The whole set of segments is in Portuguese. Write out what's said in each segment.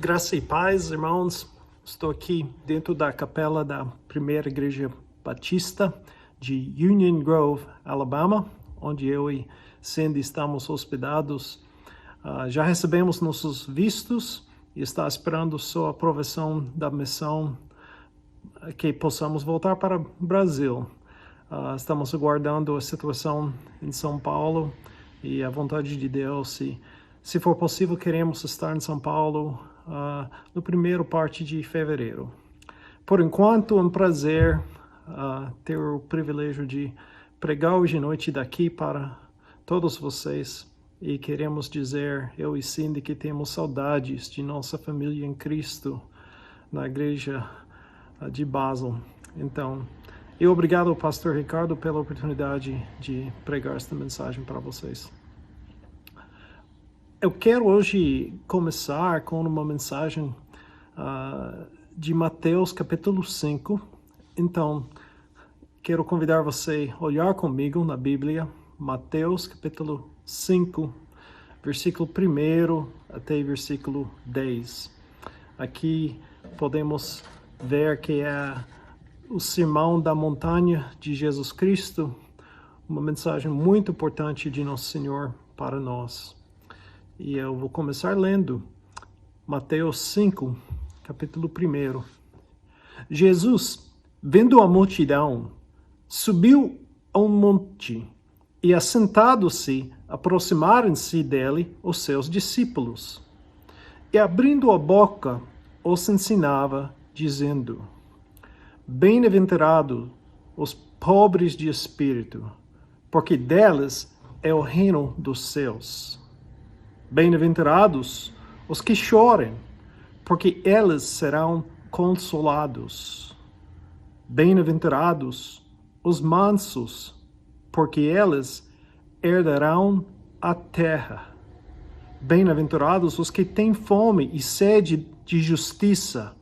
Graça e paz, irmãos. Estou aqui dentro da capela da Primeira Igreja Batista de Union Grove, Alabama, onde eu e Cindy estamos hospedados. Já recebemos nossos vistos e está esperando só a aprovação da missão que possamos voltar para o Brasil. Estamos aguardando a situação em São Paulo e a vontade de Deus. Se for possível, queremos estar em São Paulo no primeiro parte de fevereiro. Por enquanto, é um prazer ter o privilégio de pregar hoje à noite daqui para todos vocês. E queremos dizer, eu e Cindy, que temos saudades de nossa família em Cristo na igreja de Basel. Então, eu obrigado ao pastor Ricardo pela oportunidade de pregar esta mensagem para vocês. Eu quero hoje começar com uma mensagem de Mateus capítulo 5. Então, quero convidar você a olhar comigo na Bíblia, Mateus capítulo 5, versículo 1 até versículo 10. Aqui podemos ver que é o Sermão da Montanha de Jesus Cristo, uma mensagem muito importante de Nosso Senhor para nós. E eu vou começar lendo Mateus 5, capítulo 1. Jesus, vendo a multidão, subiu a um monte e, assentado-se, aproximaram-se dele os seus discípulos. E, abrindo a boca, os ensinava, dizendo: Bem-aventurados os pobres de espírito, porque deles é o reino dos céus. Bem-aventurados os que choram, porque eles serão consolados. Bem-aventurados os mansos, porque eles herdarão a terra. Bem-aventurados os que têm fome e sede de justiça,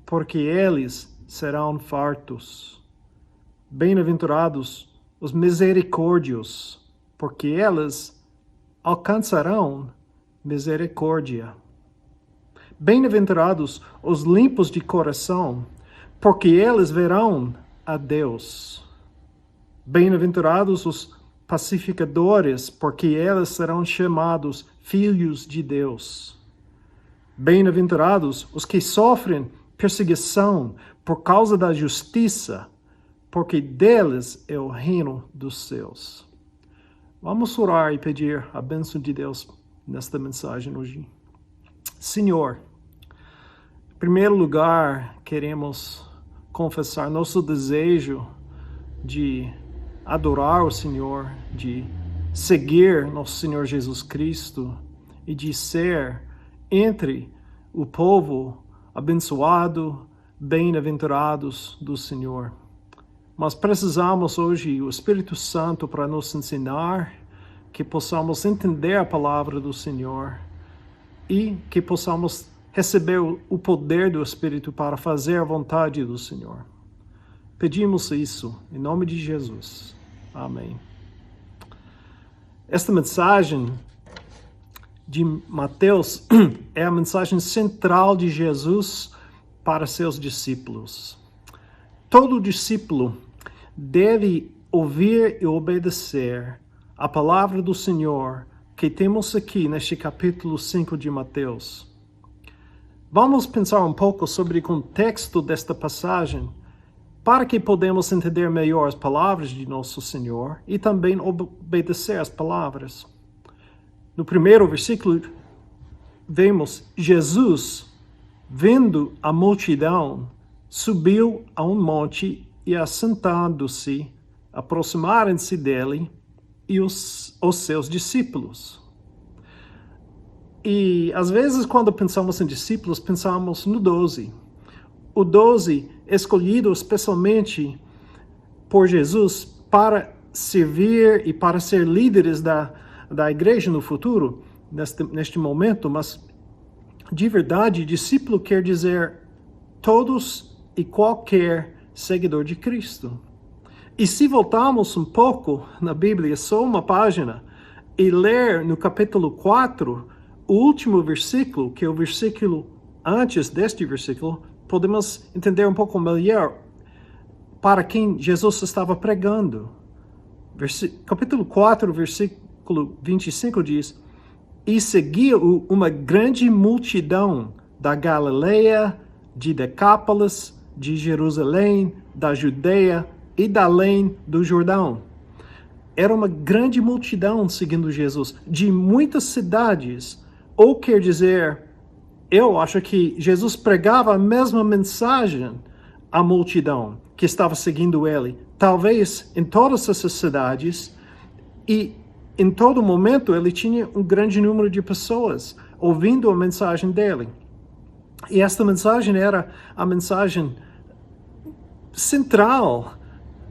porque eles serão fartos. Bem-aventurados os misericórdios, porque eles alcançarão misericórdia. Bem-aventurados os limpos de coração, porque eles verão a Deus. Bem-aventurados os pacificadores, porque eles serão chamados filhos de Deus. Bem-aventurados os que sofrem perseguição por causa da justiça, porque deles é o reino dos céus. Vamos orar e pedir a bênção de Deus nesta mensagem hoje. Senhor, em primeiro lugar, queremos confessar nosso desejo de adorar o Senhor, de seguir nosso Senhor Jesus Cristo e de ser entre o povo abençoado, bem-aventurados do Senhor. Mas precisamos hoje do Espírito Santo para nos ensinar, que possamos entender a palavra do Senhor e que possamos receber o poder do Espírito para fazer a vontade do Senhor. Pedimos isso em nome de Jesus. Amém. Esta mensagem de Mateus é a mensagem central de Jesus para seus discípulos. Todo discípulo deve ouvir e obedecer a palavra do Senhor que temos aqui neste capítulo 5 de Mateus. Vamos pensar um pouco sobre o contexto desta passagem para que podemos entender melhor as palavras de nosso Senhor e também obedecer as palavras. No primeiro versículo, vemos Jesus, vendo a multidão, subiu a um monte e, assentando-se, aproximaram-se dele e os seus discípulos. E, às vezes, quando pensamos em discípulos, pensamos no 12. O 12, escolhido especialmente por Jesus para servir e para ser líderes da igreja no futuro, neste momento, mas, de verdade, discípulo quer dizer todos e qualquer seguidor de Cristo. E se voltarmos um pouco na Bíblia, só uma página, e ler no capítulo 4, o último versículo, que é o versículo antes deste versículo, podemos entender um pouco melhor para quem Jesus estava pregando. Capítulo 4, versículo 25 diz: E seguia-o uma grande multidão da Galileia, de Decápolis, de Jerusalém, da Judeia e da além do Jordão. Era uma grande multidão seguindo Jesus, de muitas cidades. Ou quer dizer, eu acho que Jesus pregava a mesma mensagem à multidão que estava seguindo ele. Talvez em todas essas cidades, e em todo momento ele tinha um grande número de pessoas ouvindo a mensagem dele. E esta mensagem era a mensagem central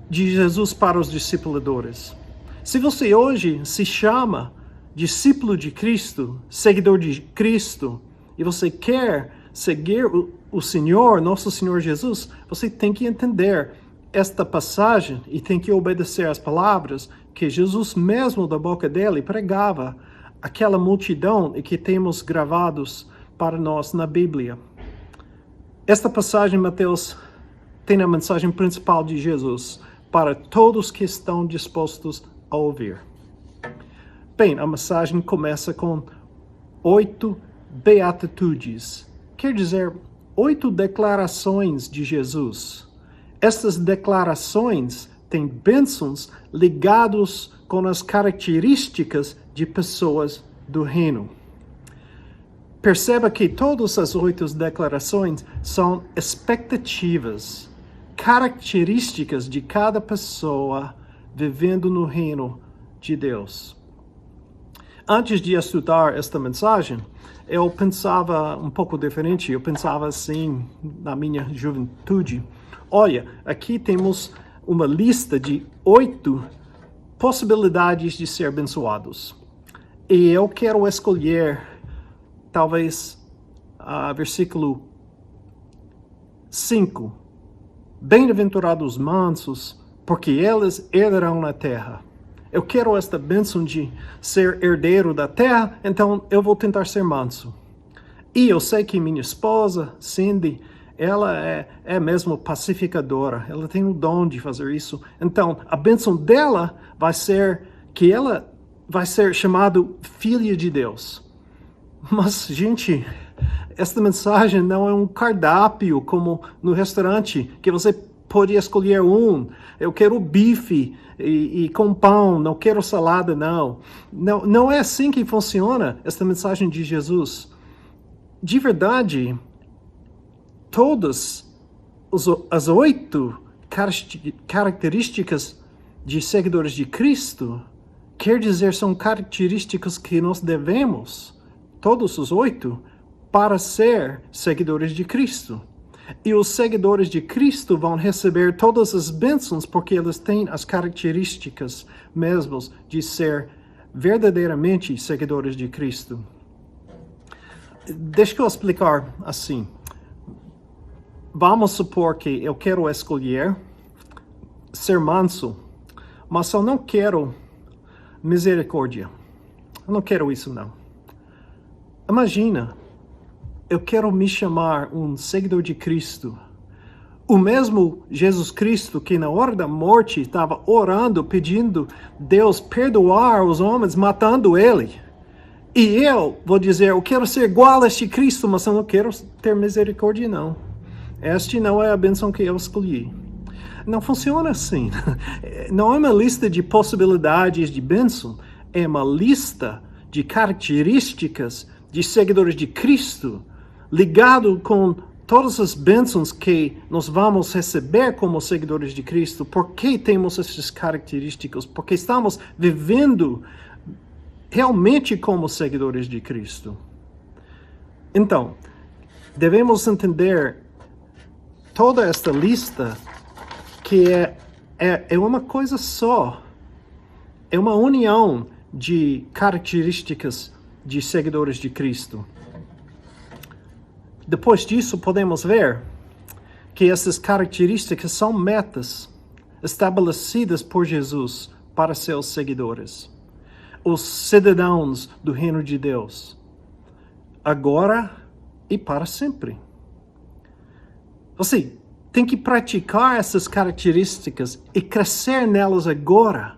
de Jesus para os discipuladores. Se você hoje se chama discípulo de Cristo, seguidor de Cristo, e você quer seguir o Senhor, nosso Senhor Jesus, você tem que entender esta passagem e tem que obedecer às palavras que Jesus mesmo da boca dele pregava àquela multidão e que temos gravados para nós na Bíblia. Esta passagem, Mateus, tem a mensagem principal de Jesus para todos que estão dispostos a ouvir. Bem, a mensagem começa com 8 beatitudes. Quer dizer, 8 declarações de Jesus. Estas declarações têm bênçãos ligados com as características de pessoas do reino. Perceba que todas as 8 declarações são expectativas, características de cada pessoa vivendo no reino de Deus. Antes de estudar esta mensagem, eu pensava um pouco diferente. Eu pensava assim na minha juventude. Olha, aqui temos uma lista de 8 possibilidades de ser abençoados. E eu quero escolher, talvez, versículo 5. Bem-aventurados os mansos, porque eles herdarão a terra. Eu quero esta bênção de ser herdeiro da terra, então eu vou tentar ser manso. E eu sei que minha esposa, Cindy, ela é mesmo pacificadora. Ela tem o dom de fazer isso. Então, a bênção dela vai ser que ela vai ser chamada filha de Deus. Mas, gente, esta mensagem não é um cardápio como no restaurante, que você pode escolher um. Eu quero bife e com pão, não quero salada, não. Não é assim que funciona esta mensagem de Jesus. De verdade, todas as 8 características de seguidores de Cristo, quer dizer, são características que nós devemos, todos os 8, para ser seguidores de Cristo. E os seguidores de Cristo vão receber todas as bênçãos porque eles têm as características mesmas de ser verdadeiramente seguidores de Cristo. Deixa eu explicar assim. Vamos supor que eu quero escolher ser manso, mas eu não quero misericórdia. Eu não quero isso, não. Imagina, eu quero me chamar um seguidor de Cristo. O mesmo Jesus Cristo que na hora da morte estava orando, pedindo Deus perdoar os homens, matando ele. E eu vou dizer, eu quero ser igual a este Cristo, mas eu não quero ter misericórdia, não. Este não é a bênção que eu escolhi. Não funciona assim. Não é uma lista de possibilidades de bênção. É uma lista de características de seguidores de Cristo, ligado com todas as bênçãos que nós vamos receber como seguidores de Cristo. Por que temos essas características? Porque estamos vivendo realmente como seguidores de Cristo. Então, devemos entender toda esta lista que é uma coisa só. É uma união de características de seguidores de Cristo. Depois disso, podemos ver que essas características são metas estabelecidas por Jesus para seus seguidores, os cidadãos do reino de Deus, agora e para sempre. Você tem que praticar essas características e crescer nelas agora.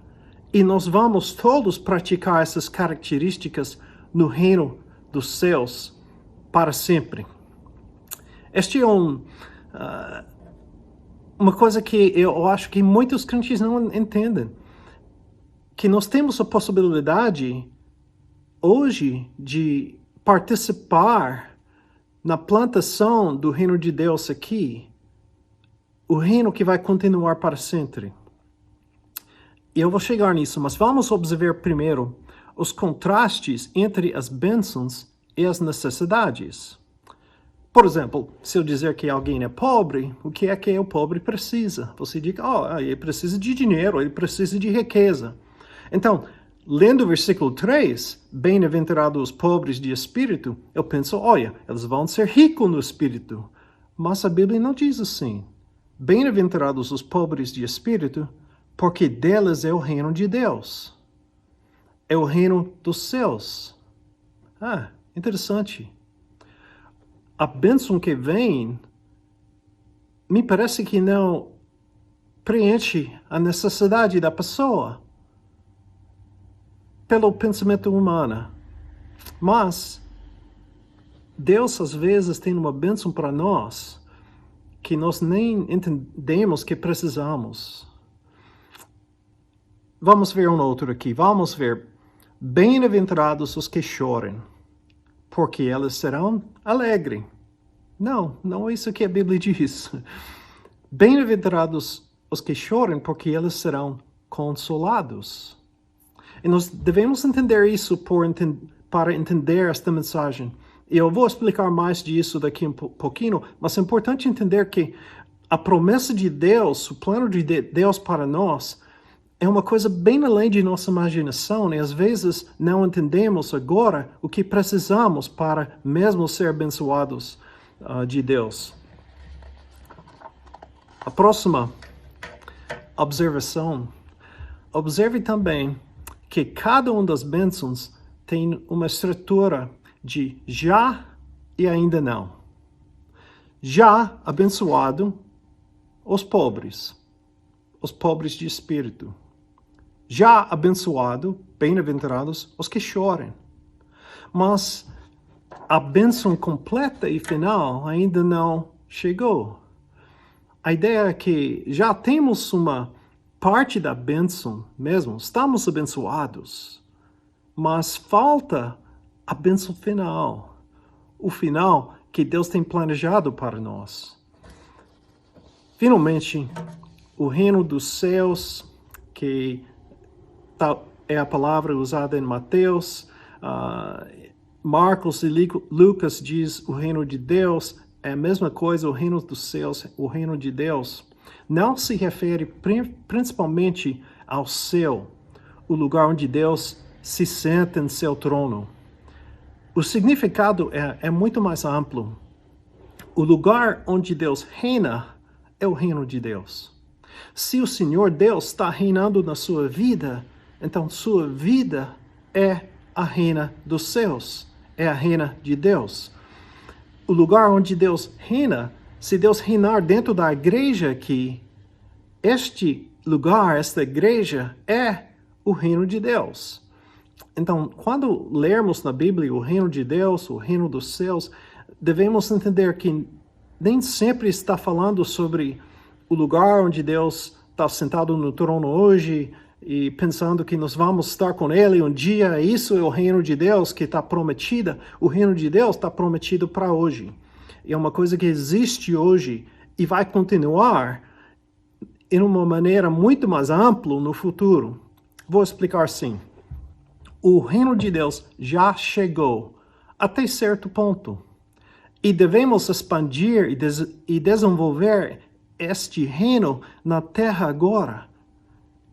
E nós vamos todos praticar essas características no reino dos céus para sempre. Este é uma coisa que eu acho que muitos crentes não entendem. Que nós temos a possibilidade hoje de participar na plantação do reino de Deus aqui, o reino que vai continuar para sempre. E eu vou chegar nisso, mas vamos observar primeiro os contrastes entre as bênçãos e as necessidades. Por exemplo, se eu dizer que alguém é pobre, o que é que o pobre precisa? Você diz, ele precisa de dinheiro, ele precisa de riqueza. Então, lendo o versículo 3, bem-aventurados os pobres de espírito, eu penso, eles vão ser ricos no espírito. Mas a Bíblia não diz assim. Bem-aventurados os pobres de espírito, porque deles é o reino de Deus. É o reino dos céus. Interessante. A bênção que vem, me parece que não preenche a necessidade da pessoa pelo pensamento humano. Mas Deus às vezes tem uma bênção para nós que nós nem entendemos que precisamos. Vamos ver um outro aqui. Vamos ver. Bem-aventurados os que choram, porque eles serão alegres. Não é isso que a Bíblia diz. Bem-aventurados os que choram, porque eles serão consolados. E nós devemos entender isso para entender esta mensagem. E eu vou explicar mais disso daqui um pouquinho, mas é importante entender que a promessa de Deus, o plano de Deus para nós, é uma coisa bem além de nossa imaginação, e às vezes não entendemos agora o que precisamos para mesmo ser abençoados de Deus. A próxima observação. Observe também que cada uma das bênçãos tem uma estrutura de já e ainda não. Já abençoado os pobres de espírito. Já abençoado, bem-aventurados os que choram. Mas a bênção completa e final ainda não chegou. A ideia é que já temos uma parte da bênção mesmo, estamos abençoados, mas falta a bênção final, o final que Deus tem planejado para nós. Finalmente, o reino dos céus, que é a palavra usada em Mateus, Marcos e Lucas diz o reino de Deus, é a mesma coisa, o reino dos céus, o reino de Deus. Não se refere principalmente ao céu, o lugar onde Deus se senta em seu trono. O significado é muito mais amplo. O lugar onde Deus reina é o reino de Deus. Se o Senhor Deus está reinando na sua vida, então sua vida é a reina dos céus, é a reina de Deus. O lugar onde Deus reina, se Deus reinar dentro da igreja aqui, este lugar, esta igreja, é o reino de Deus. Então, quando lermos na Bíblia o reino de Deus, o reino dos céus, devemos entender que nem sempre está falando sobre o lugar onde Deus está sentado no trono hoje e pensando que nós vamos estar com Ele um dia. Isso é o reino de Deus que está prometido. O reino de Deus está prometido para hoje. É uma coisa que existe hoje e vai continuar em uma maneira muito mais ampla no futuro. Vou explicar assim. O reino de Deus já chegou até certo ponto. E devemos expandir e desenvolver este reino na terra agora.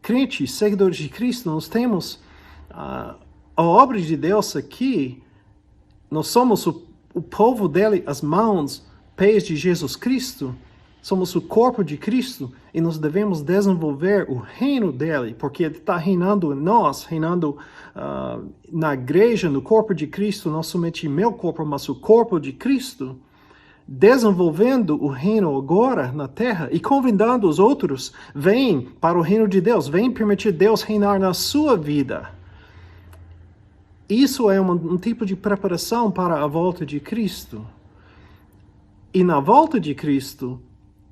Crentes, seguidores de Cristo, nós temos a obra de Deus aqui. Nós somos o povo dele, as mãos, pés de Jesus Cristo. Somos o corpo de Cristo e nós devemos desenvolver o reino dele, porque ele está reinando em nós, reinando na igreja, no corpo de Cristo, não somente meu corpo, mas o corpo de Cristo, desenvolvendo o reino agora na terra e convidando os outros, vem para o reino de Deus, vem permitir Deus reinar na sua vida. Isso é um tipo de preparação para a volta de Cristo. E na volta de Cristo,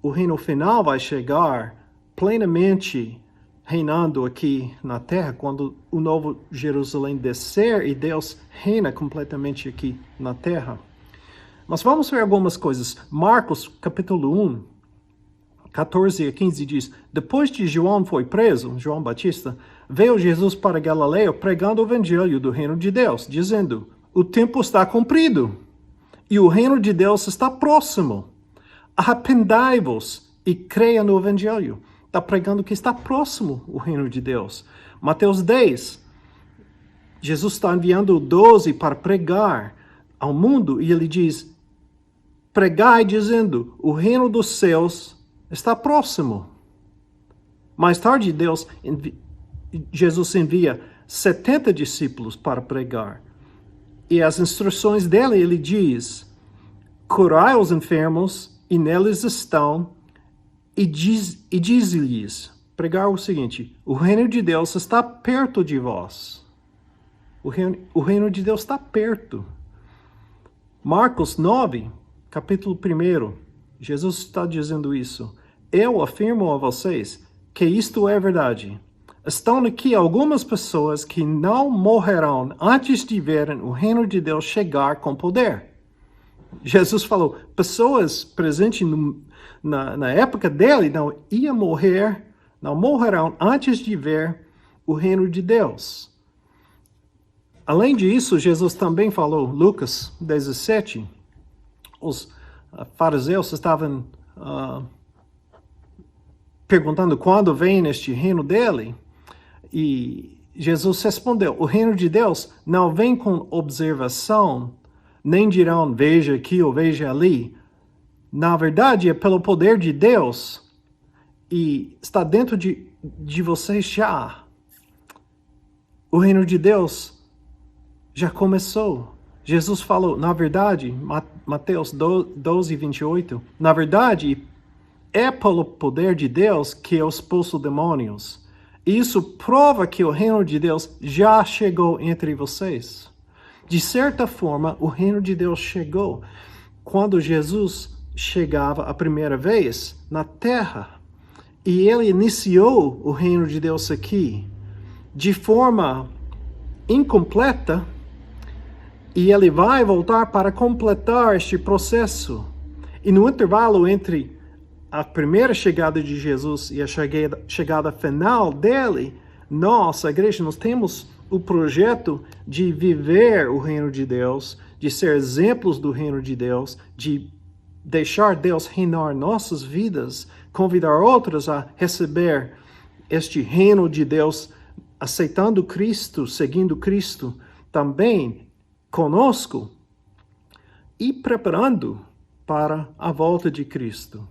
o reino final vai chegar plenamente reinando aqui na terra, quando o novo Jerusalém descer e Deus reina completamente aqui na terra. Mas vamos ver algumas coisas. Marcos, capítulo 1, 14 a 15 diz: depois que João foi preso, João Batista, veio Jesus para Galileia pregando o evangelho do reino de Deus, dizendo: o tempo está cumprido e o reino de Deus está próximo. Arrependai-vos e creia no evangelho. Está pregando que está próximo o reino de Deus. Mateus 10, Jesus está enviando 12 para pregar ao mundo e ele diz: pregai dizendo, o reino dos céus está próximo. Mais tarde, Jesus envia 70 discípulos para pregar. E as instruções dele, ele diz: curai os enfermos, e neles estão, e diz-lhes, pregar o seguinte: o reino de Deus está perto de vós. O reino de Deus está perto. Marcos 9, capítulo 1, Jesus está dizendo isso. Eu afirmo a vocês que isto é verdade. Estão aqui algumas pessoas que não morrerão antes de verem o reino de Deus chegar com poder. Jesus falou, pessoas presentes na época dele não morrerão antes de ver o reino de Deus. Além disso, Jesus também falou, Lucas 17, os fariseus estavam perguntando quando vem este reino dele, e Jesus respondeu, o reino de Deus não vem com observação, nem dirão, veja aqui ou veja ali. Na verdade, é pelo poder de Deus e está dentro de vocês já. O reino de Deus já começou. Jesus falou, na verdade, Mateus 12, 28, na verdade, é pelo poder de Deus que eu expulso demônios. Isso prova que o reino de Deus já chegou entre vocês. De certa forma, o reino de Deus chegou quando Jesus chegava a primeira vez na terra. E ele iniciou o reino de Deus aqui de forma incompleta. E ele vai voltar para completar este processo. E no intervalo entre a primeira chegada de Jesus e a chegada final dele, nós, a igreja, nós temos o projeto de viver o reino de Deus, de ser exemplos do reino de Deus, de deixar Deus reinar nossas vidas, convidar outros a receber este reino de Deus, aceitando Cristo, seguindo Cristo também conosco e preparando para a volta de Cristo,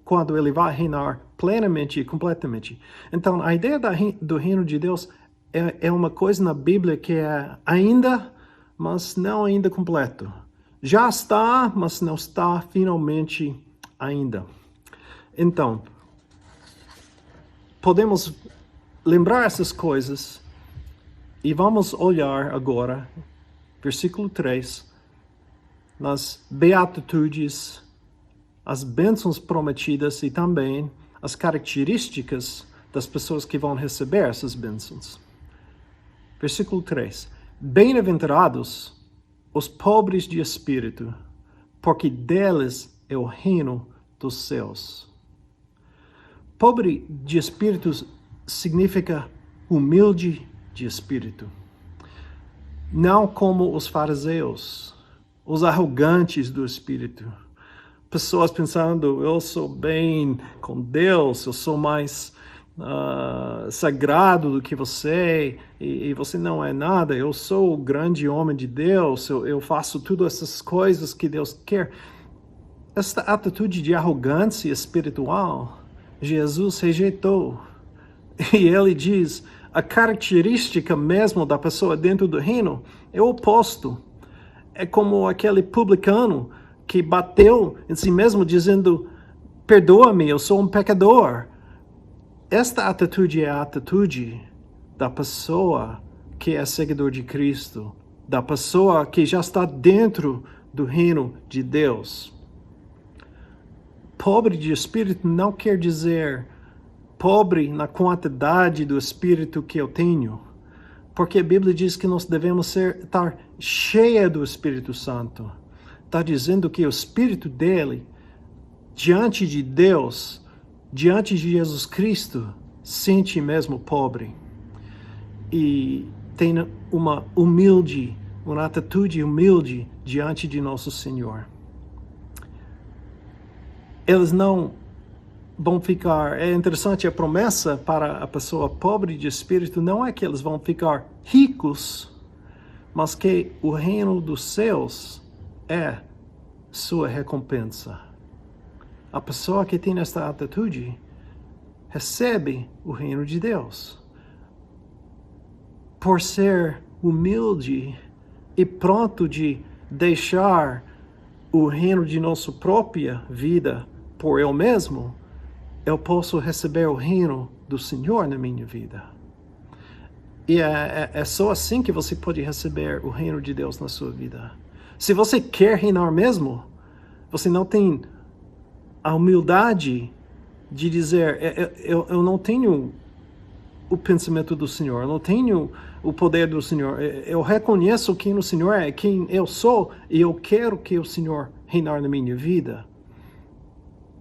quando ele vai reinar plenamente e completamente. Então, a ideia do reino de Deus é uma coisa na Bíblia que é ainda, mas não ainda completo. Já está, mas não está finalmente ainda. Então, podemos lembrar essas coisas e vamos olhar agora, versículo 3, nas beatitudes, as bênçãos prometidas e também as características das pessoas que vão receber essas bênçãos. Versículo 3. Bem-aventurados os pobres de espírito, porque deles é o reino dos céus. Pobre de espírito significa humilde de espírito. Não como os fariseus, os arrogantes do espírito. Pessoas pensando, eu sou bem com Deus, eu sou mais sagrado do que você, e você não é nada, eu sou o grande homem de Deus, eu faço todas essas coisas que Deus quer. Esta atitude de arrogância espiritual, Jesus rejeitou. E ele diz, a característica mesmo da pessoa dentro do reino é o oposto. É como aquele publicano que bateu em si mesmo dizendo, perdoa-me, eu sou um pecador. Esta atitude é a atitude da pessoa que é seguidor de Cristo, da pessoa que já está dentro do reino de Deus. Pobre de espírito não quer dizer pobre na quantidade do espírito que eu tenho, porque a Bíblia diz que nós devemos estar cheia do Espírito Santo. Está dizendo que o espírito dele, diante de Deus, diante de Jesus Cristo, sente mesmo pobre. E tem uma atitude humilde diante de nosso Senhor. Eles não vão ficar, é interessante, a promessa para a pessoa pobre de espírito não é que eles vão ficar ricos, mas que o reino dos céus é sua recompensa. A pessoa que tem esta atitude recebe o reino de Deus. Por ser humilde e pronto de deixar o reino de nossa própria vida por eu mesmo, eu posso receber o reino do Senhor na minha vida. E é só assim que você pode receber o reino de Deus na sua vida. Se você quer reinar mesmo, você não tem a humildade de dizer, eu não tenho o pensamento do Senhor, eu não tenho o poder do Senhor, eu reconheço quem o Senhor é, quem eu sou, e eu quero que o Senhor reinar na minha vida.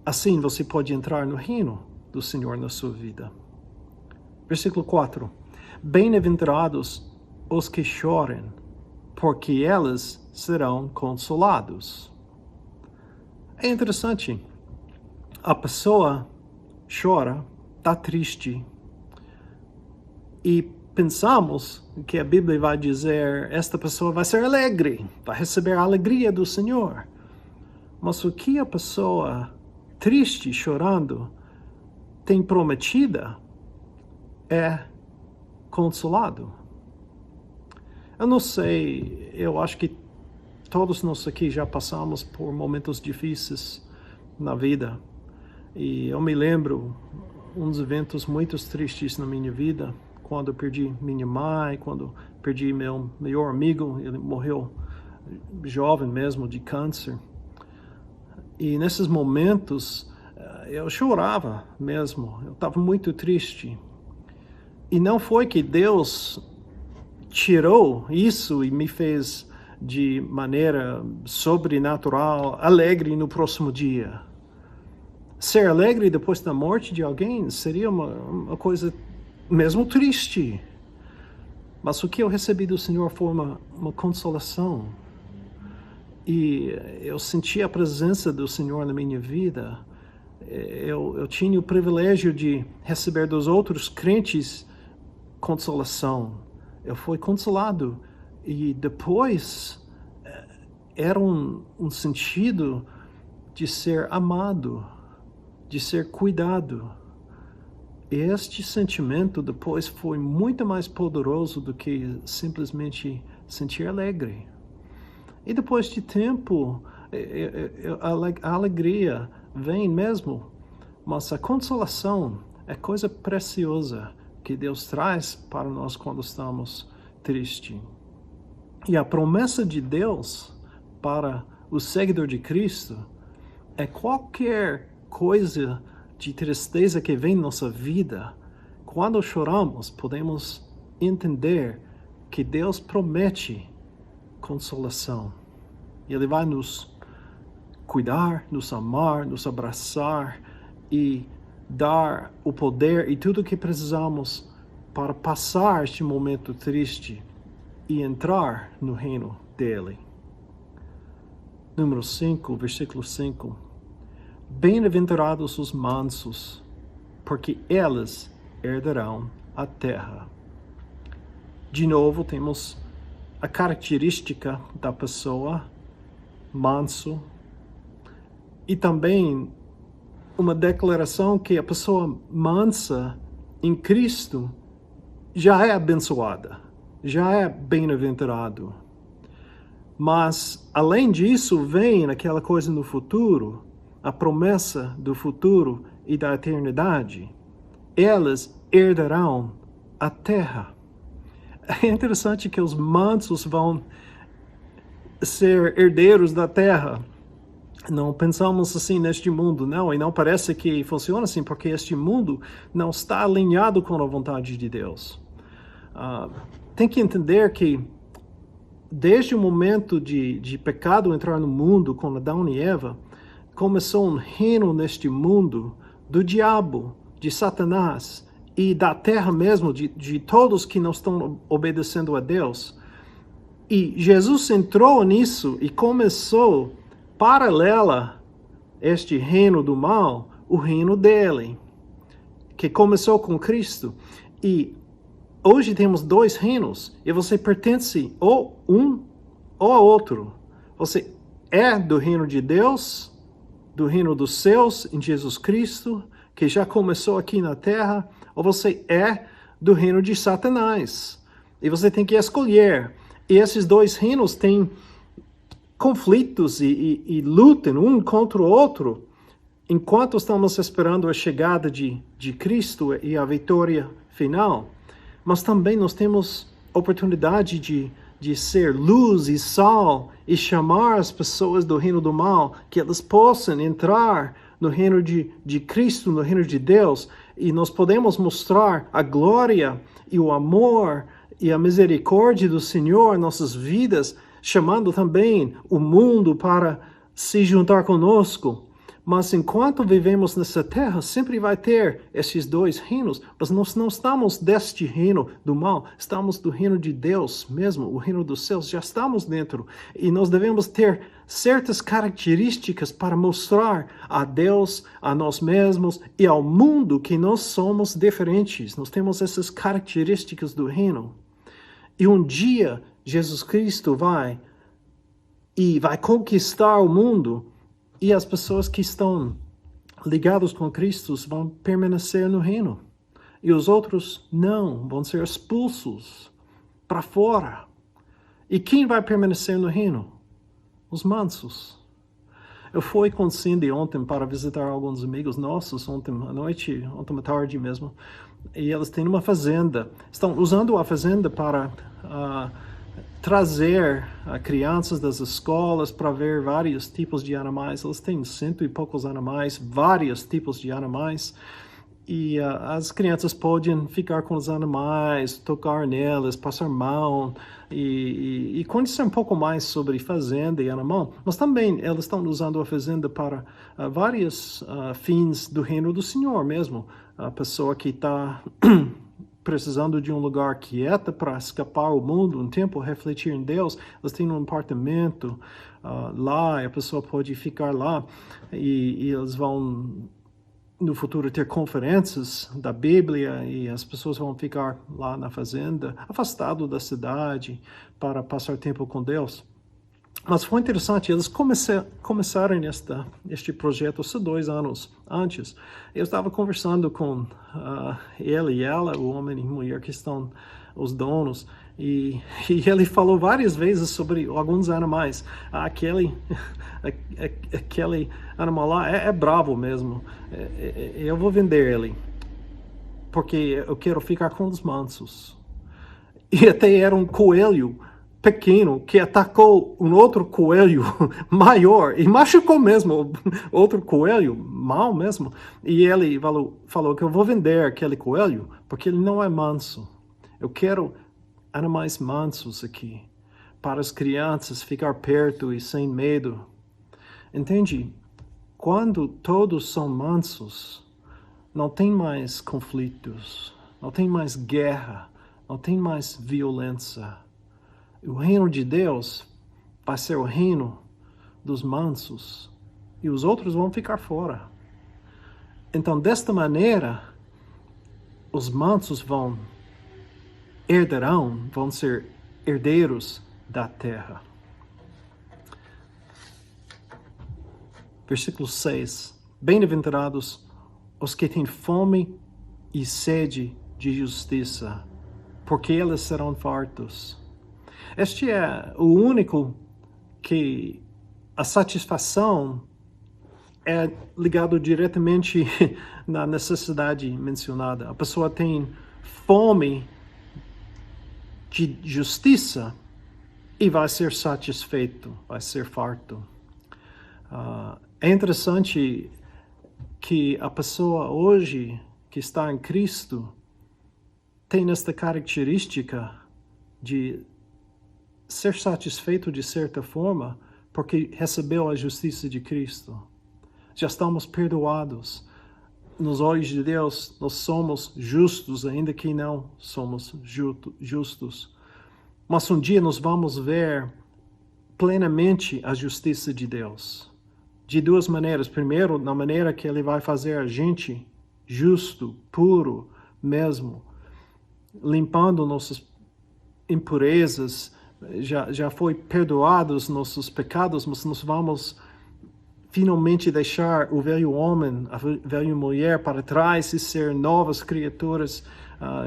Assim você pode entrar no reino do Senhor na sua vida. Versículo 4. Bem-aventurados os que chorem, porque eles serão consolados. É interessante. A pessoa chora, está triste, e pensamos que a Bíblia vai dizer, esta pessoa vai ser alegre, vai receber a alegria do Senhor. Mas o que a pessoa triste, chorando, tem prometida é consolado. Eu não sei, eu acho que todos nós aqui já passamos por momentos difíceis na vida. E eu me lembro uns eventos muito tristes na minha vida, quando eu perdi minha mãe, quando perdi meu melhor amigo, ele morreu jovem mesmo de câncer. E nesses momentos eu chorava mesmo, eu estava muito triste. E não foi que Deus tirou isso e me fez de maneira sobrenatural, alegre no próximo dia. Ser alegre depois da morte de alguém seria uma coisa mesmo triste. Mas o que eu recebi do Senhor foi uma consolação. E eu senti a presença do Senhor na minha vida. Eu tinha o privilégio de receber dos outros crentes consolação. Eu fui consolado. E depois era um sentido de ser amado, de ser cuidado. Este sentimento depois foi muito mais poderoso do que simplesmente sentir alegre. E depois de tempo, a alegria vem mesmo, mas a consolação é coisa preciosa que Deus traz para nós quando estamos tristes. E a promessa de Deus para o seguidor de Cristo é qualquer coisa de tristeza que vem em nossa vida. Quando choramos, podemos entender que Deus promete consolação. Ele vai nos cuidar, nos amar, nos abraçar e dar o poder e tudo o que precisamos para passar este momento triste e entrar no reino dele. Número 5, versículo 5. Bem-aventurados os mansos, porque eles herdarão a terra. De novo, temos a característica da pessoa manso. e também uma declaração que a pessoa mansa em Cristo já é abençoada, já é bem-aventurado. Mas, além disso, vem aquela coisa no futuro, a promessa do futuro e da eternidade. Elas herdarão a terra. É interessante que os mansos vão ser herdeiros da terra. Não pensamos assim neste mundo, não, e não parece que funciona assim, porque este mundo não está alinhado com a vontade de Deus. Tem que entender que desde o momento de pecado entrar no mundo com Adão e Eva, começou um reino neste mundo do diabo, de Satanás e da terra mesmo, de todos que não estão obedecendo a Deus. E Jesus entrou nisso e começou, paralela este reino do mal, o reino dele, que começou com Cristo. E hoje temos dois reinos, e você pertence ou um ou a outro. Você é do reino de Deus, do reino dos céus, em Jesus Cristo, que já começou aqui na terra, ou você é do reino de Satanás. E você tem que escolher. E esses dois reinos têm conflitos e lutam um contra o outro, enquanto estamos esperando a chegada de Cristo e a vitória final. Mas também nós temos oportunidade de ser luz e sal e chamar as pessoas do reino do mal, que elas possam entrar no reino de Cristo, no reino de Deus, e nós podemos mostrar a glória e o amor e a misericórdia do Senhor em nossas vidas, chamando também o mundo para se juntar conosco. Mas enquanto vivemos nessa terra, sempre vai ter esses dois reinos, mas nós não estamos deste reino do mal, estamos do reino de Deus mesmo, o reino dos céus, já estamos dentro. E nós devemos ter certas características para mostrar a Deus, a nós mesmos e ao mundo que nós somos diferentes. Nós temos essas características do reino. E um dia, Jesus Cristo vai conquistar o mundo, e as pessoas que estão ligadas com Cristo vão permanecer no reino. E os outros não, vão ser expulsos para fora. E quem vai permanecer no reino? Os mansos. Eu fui com Cindy ontem para visitar alguns amigos nossos, ontem à noite, ontem à tarde mesmo. E eles têm uma fazenda. Estão usando a fazenda para trazer crianças das escolas para ver vários tipos de animais. Eles têm 100 e poucos animais, vários tipos de animais. E as crianças podem ficar com os animais, tocar neles, passar mão e conhecer um pouco mais sobre fazenda e animal. Mas também eles estão usando a fazenda para vários fins do reino do Senhor mesmo. A pessoa que está precisando de um lugar quieto para escapar ao mundo, um tempo, refletir em Deus, eles têm um apartamento lá, e a pessoa pode ficar lá, e eles vão, no futuro, ter conferências da Bíblia, e as pessoas vão ficar lá na fazenda, afastado da cidade, para passar tempo com Deus. Mas foi interessante, eles começaram este projeto há 2 anos antes. Eu estava conversando com ele e ela, o homem e mulher que estão os donos, e ele falou várias vezes sobre alguns animais. Aquele animal lá é bravo mesmo. Eu vou vender ele, porque eu quero ficar com os mansos. E até era um coelho pequeno que atacou um outro coelho maior e machucou mesmo outro coelho mal mesmo, e ele falou que eu vou vender aquele coelho porque ele não é manso. Eu quero animais mansos aqui para as crianças ficar perto e sem medo. Entende? Quando todos são mansos, não tem mais conflitos, não tem mais guerra, não tem mais violência. O reino de Deus vai ser o reino dos mansos e os outros vão ficar fora. Então, desta maneira, os mansos vão ser herdeiros da terra. Versículo 6. Bem-aventurados os que têm fome e sede de justiça, porque eles serão fartos. Este é o único que a satisfação é ligado diretamente na necessidade mencionada. A pessoa tem fome de justiça e vai ser satisfeito, vai ser farto. É interessante que a pessoa hoje que está em Cristo tem esta característica de ser satisfeito de certa forma porque recebeu a justiça de Cristo. Já estamos perdoados. Nos olhos de Deus, nós somos justos, ainda que não somos justos. Mas um dia nós vamos ver plenamente a justiça de Deus. De duas maneiras. Primeiro, na maneira que Ele vai fazer a gente justo, puro mesmo, limpando nossas impurezas. Já foi perdoados nossos pecados, mas nós vamos finalmente deixar o velho homem, a velha mulher para trás e ser novas criaturas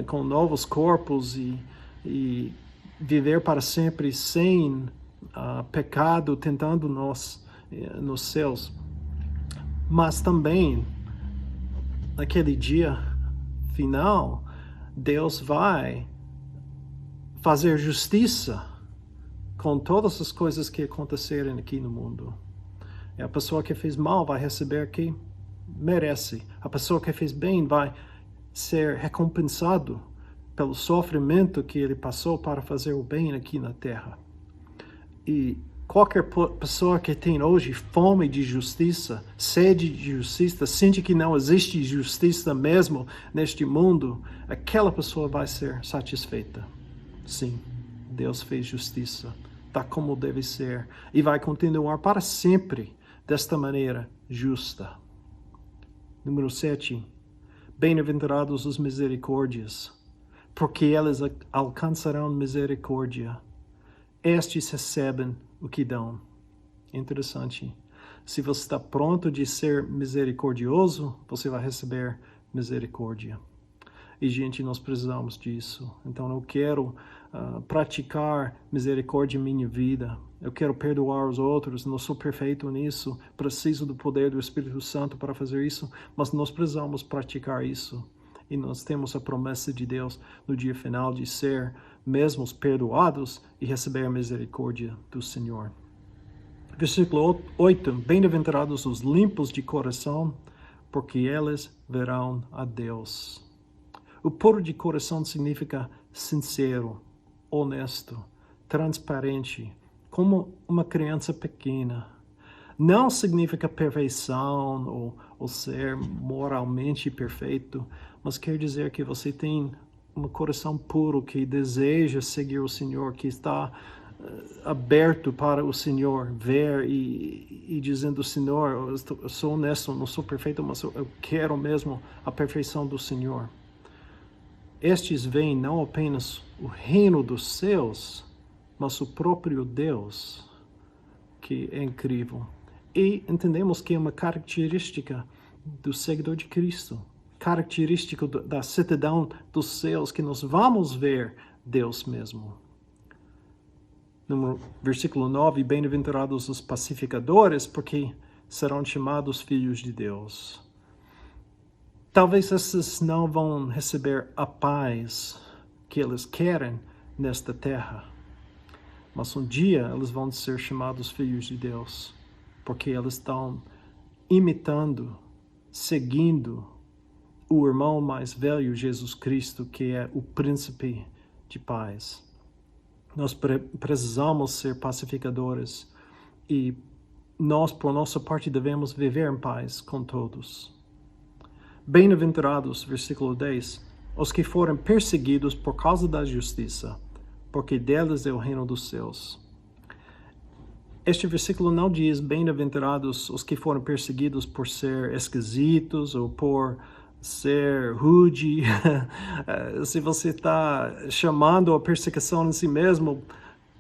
com novos corpos e viver para sempre sem pecado, tentando nós nos céus. Mas também, naquele dia final, Deus vai fazer justiça com todas as coisas que acontecerem aqui no mundo. E a pessoa que fez mal vai receber o que merece. A pessoa que fez bem vai ser recompensado pelo sofrimento que ele passou para fazer o bem aqui na terra. E qualquer pessoa que tem hoje fome de justiça, sede de justiça, sente que não existe justiça mesmo neste mundo, aquela pessoa vai ser satisfeita. Sim, Deus fez justiça, tá como deve ser, e vai continuar para sempre desta maneira justa. Número 7. Bem-aventurados os misericórdias, porque eles alcançarão misericórdia. Estes recebem o que dão. Interessante. Se você está pronto de ser misericordioso, você vai receber misericórdia. E, gente, nós precisamos disso. Então, eu quero praticar misericórdia em minha vida. Eu quero perdoar os outros. Não sou perfeito nisso. Preciso do poder do Espírito Santo para fazer isso. Mas nós precisamos praticar isso. E nós temos a promessa de Deus no dia final de ser mesmos perdoados e receber a misericórdia do Senhor. Versículo 8. Bem-aventurados os limpos de coração, porque eles verão a Deus. O puro de coração significa sincero, honesto, transparente, como uma criança pequena. Não significa perfeição ou ser moralmente perfeito, mas quer dizer que você tem um coração puro que deseja seguir o Senhor, que está aberto para o Senhor, ver e dizendo, Senhor, eu sou honesto, não sou perfeito, mas eu quero mesmo a perfeição do Senhor. Estes veem não apenas o reino dos céus, mas o próprio Deus, que é incrível. E entendemos que é uma característica do seguidor de Cristo, característica da cidadão dos céus, que nós vamos ver Deus mesmo. No versículo 9, bem-aventurados os pacificadores, porque serão chamados filhos de Deus. Talvez esses não vão receber a paz que eles querem nesta terra, mas um dia eles vão ser chamados filhos de Deus, porque eles estão imitando, seguindo o irmão mais velho, Jesus Cristo, que é o príncipe de paz. Nós precisamos ser pacificadores e nós, por nossa parte, devemos viver em paz com todos. Bem-aventurados, versículo 10, os que forem perseguidos por causa da justiça, porque deles é o reino dos céus. Este versículo não diz bem-aventurados os que foram perseguidos por ser esquisitos ou por ser rude. Se você está chamando a perseguição em si mesmo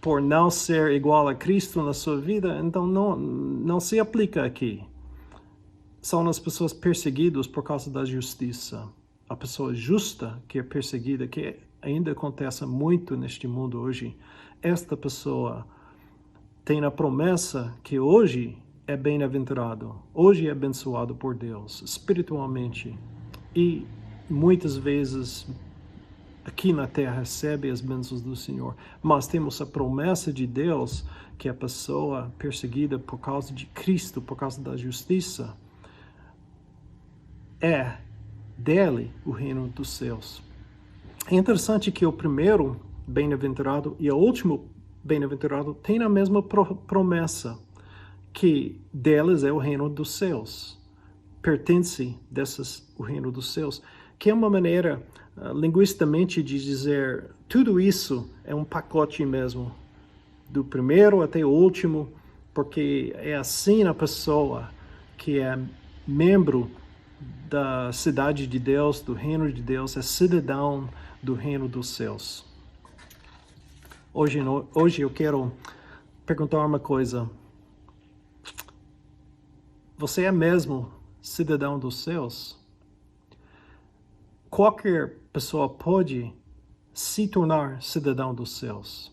por não ser igual a Cristo na sua vida, então não se aplica aqui. são as pessoas perseguidas por causa da justiça. A pessoa justa que é perseguida, que ainda acontece muito neste mundo hoje, esta pessoa tem a promessa que hoje é bem-aventurado, hoje é abençoado por Deus, espiritualmente, e muitas vezes aqui na terra recebe as bênçãos do Senhor, mas temos a promessa de Deus que a pessoa perseguida por causa de Cristo, por causa da justiça, é dele o reino dos céus. É interessante que o primeiro bem-aventurado e o último bem-aventurado têm a mesma promessa, que deles é o reino dos céus. Pertence desses o reino dos céus, que é uma maneira linguisticamente de dizer tudo isso é um pacote mesmo, do primeiro até o último, porque é assim a pessoa que é membro da cidade de Deus, do reino de Deus, é cidadão do reino dos céus. Hoje eu quero perguntar uma coisa. Você é mesmo cidadão dos céus? Qualquer pessoa pode se tornar cidadão dos céus.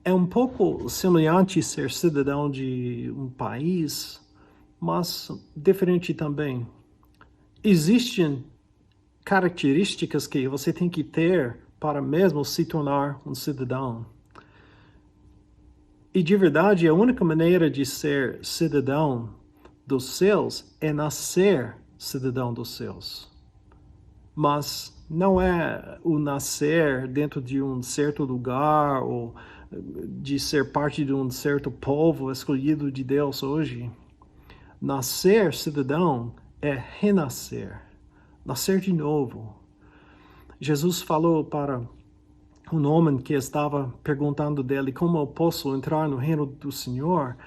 É um pouco semelhante ser cidadão de um país, mas diferente também. Existem características que você tem que ter para mesmo se tornar um cidadão. E de verdade, a única maneira de ser cidadão dos céus é nascer cidadão dos céus. Mas não é o nascer dentro de um certo lugar ou de ser parte de um certo povo escolhido de Deus hoje. Nascer cidadão é renascer, nascer de novo. Jesus falou para um homem que estava perguntando dele como eu posso entrar no reino do Senhor.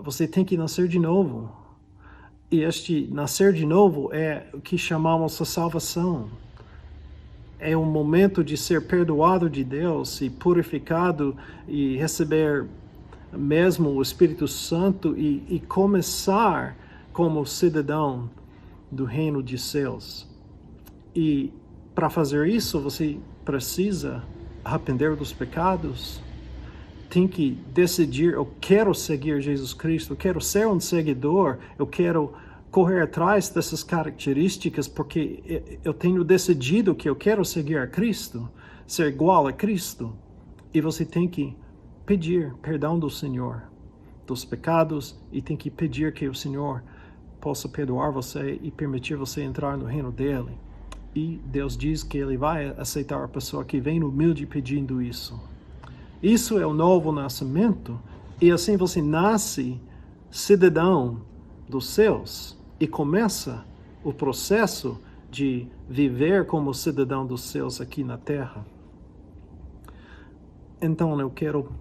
Você tem que nascer de novo. E este nascer de novo é o que chamamos de salvação. É um momento de ser perdoado de Deus e purificado e receber mesmo o Espírito Santo e começar como cidadão do reino de céus. E para fazer isso, você precisa arrepender dos pecados, tem que decidir, eu quero seguir Jesus Cristo, eu quero ser um seguidor, eu quero correr atrás dessas características porque eu tenho decidido que eu quero seguir a Cristo, ser igual a Cristo. E você tem que pedir perdão do Senhor dos pecados e tem que pedir que o Senhor possa perdoar você e permitir você entrar no reino dele. E Deus diz que ele vai aceitar a pessoa que vem humilde pedindo isso. Isso é o novo nascimento, e assim você nasce cidadão dos céus e começa o processo de viver como cidadão dos céus aqui na terra. Então eu quero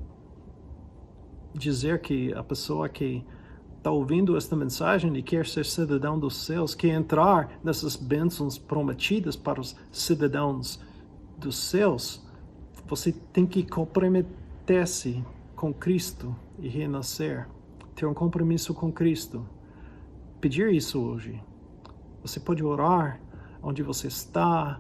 dizer que a pessoa que está ouvindo esta mensagem e quer ser cidadão dos céus, quer entrar nessas bênçãos prometidas para os cidadãos dos céus, você tem que comprometer-se com Cristo e renascer, ter um compromisso com Cristo. Pedir isso hoje. Você pode orar onde você está,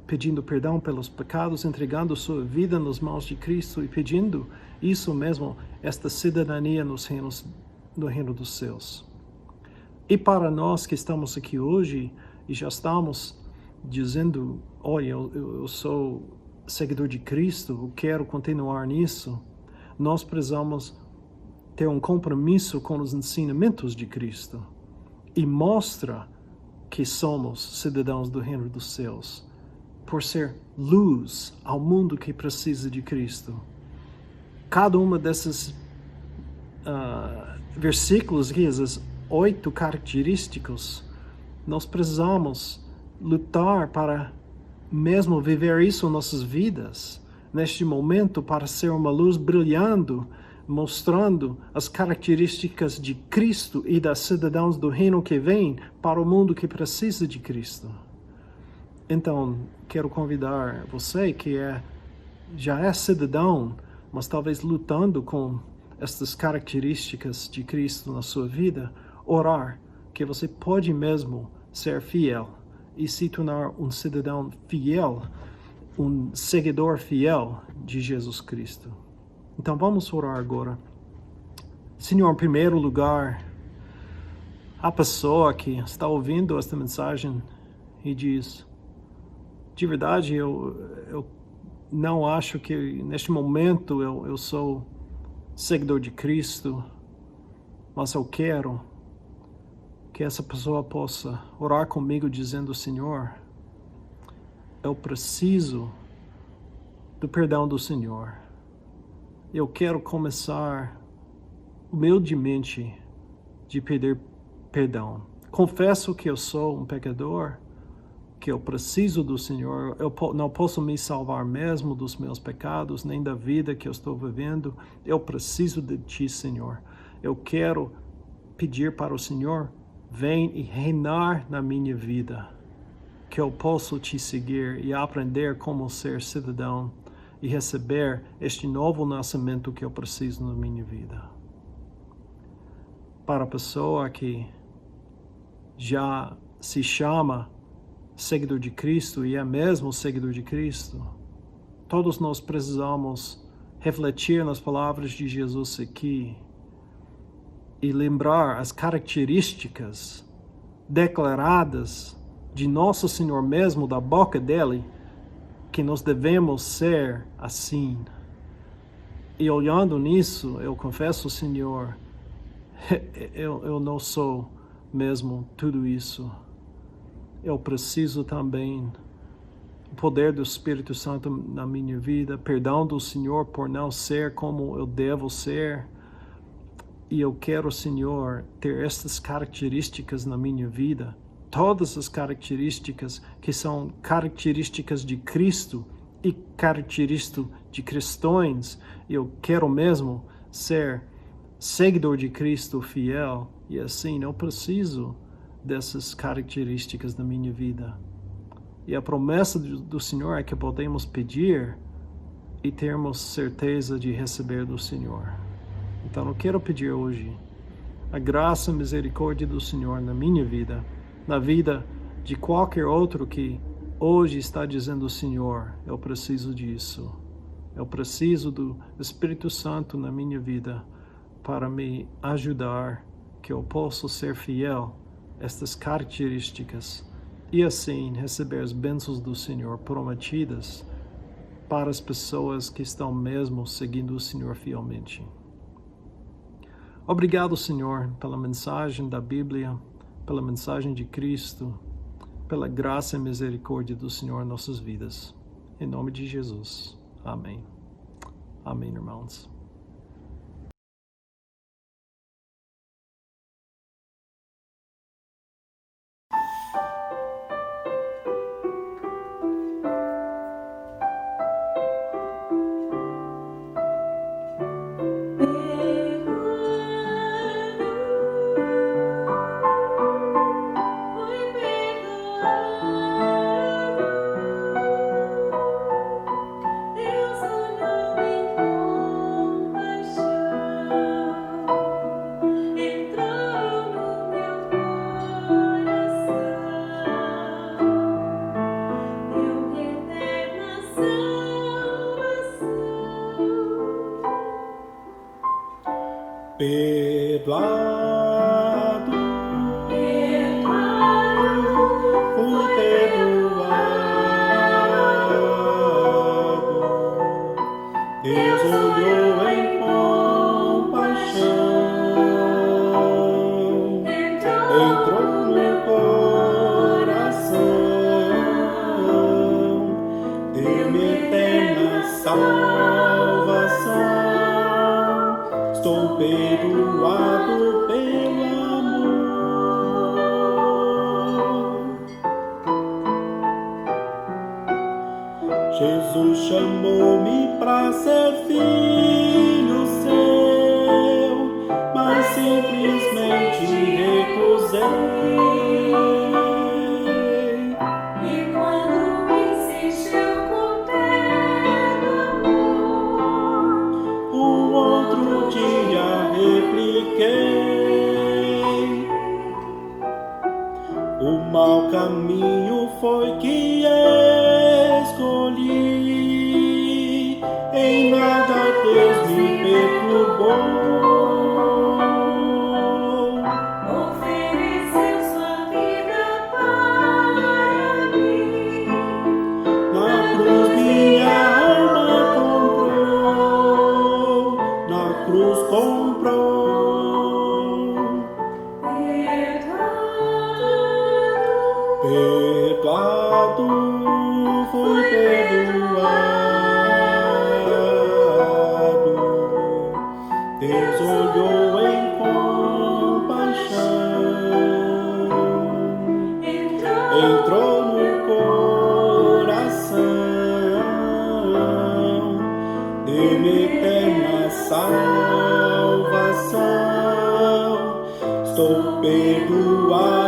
pedindo perdão pelos pecados, entregando sua vida nas mãos de Cristo e pedindo isso mesmo, esta cidadania no reino dos céus. E para nós que estamos aqui hoje e já estamos dizendo, olha, eu sou seguidor de Cristo, eu quero continuar nisso, nós precisamos ter um compromisso com os ensinamentos de Cristo e mostra que somos cidadãos do reino dos céus por ser luz ao mundo que precisa de Cristo. Cada uma desses versículos aqui, essas 8 características, nós precisamos lutar para mesmo viver isso em nossas vidas, neste momento, para ser uma luz brilhando, mostrando as características de Cristo e das cidadãos do reino que vem para o mundo que precisa de Cristo. Então, quero convidar você que já é cidadão, mas talvez lutando com estas características de Cristo na sua vida, orar que você pode mesmo ser fiel e se tornar um cidadão fiel, um seguidor fiel de Jesus Cristo. Então vamos orar agora. Senhor, em primeiro lugar, a pessoa que está ouvindo esta mensagem e diz: de verdade, eu não acho que neste momento eu sou seguidor de Cristo, mas eu quero que essa pessoa possa orar comigo dizendo: Senhor, eu preciso do perdão do Senhor. Eu quero começar humildemente de pedir perdão. Confesso que eu sou um pecador, que eu preciso do Senhor. Eu não posso me salvar mesmo dos meus pecados, nem da vida que eu estou vivendo. Eu preciso de Ti, Senhor. Eu quero pedir para o Senhor: vem e reinar na minha vida, que eu possa Te seguir e aprender como ser cidadão e receber este novo nascimento que eu preciso na minha vida. Para a pessoa que já se chama seguidor de Cristo e é mesmo seguidor de Cristo, todos nós precisamos refletir nas palavras de Jesus aqui e lembrar as características declaradas de Nosso Senhor mesmo, da boca dele, que nós devemos ser assim. E olhando nisso, eu confesso, Senhor, eu não sou mesmo tudo isso. Eu preciso também do poder do Espírito Santo na minha vida, perdão do Senhor por não ser como eu devo ser. E eu quero, Senhor, ter estas características na minha vida, todas as características que são características de Cristo e características de cristãos. Eu quero mesmo ser seguidor de Cristo fiel, e assim eu preciso dessas características na minha vida. E a promessa do Senhor é que podemos pedir e termos certeza de receber do Senhor. Então eu quero pedir hoje a graça e misericórdia do Senhor na minha vida, na vida de qualquer outro que hoje está dizendo: Senhor, eu preciso disso. Eu preciso do Espírito Santo na minha vida para me ajudar, que eu possa ser fiel a estas características e assim receber as bênçãos do Senhor prometidas para as pessoas que estão mesmo seguindo o Senhor fielmente. Obrigado, Senhor, pela mensagem da Bíblia, pela mensagem de Cristo, pela graça e misericórdia do Senhor em nossas vidas. Em nome de Jesus. Amém. Amém, irmãos. Perdoado, fui perdoado. Deus olhou em compaixão, entrou no coração, deu-me eterna salvação. Estou perdoado pelo amor. Jesus chamou-me para ser filho seu, mas simplesmente recusei. E quando me encheu com teu amor, Outro dia repliquei. mau caminho foi que escolhi, em nada Deus me perturbou. Ofereceu sua vida para mim. Na cruz minha alma comprou, na cruz comprou. Perdoado, fui perdoado. Deus olhou em compaixão, entrou no coração, deu-me eterna salvação. Estou perdoado.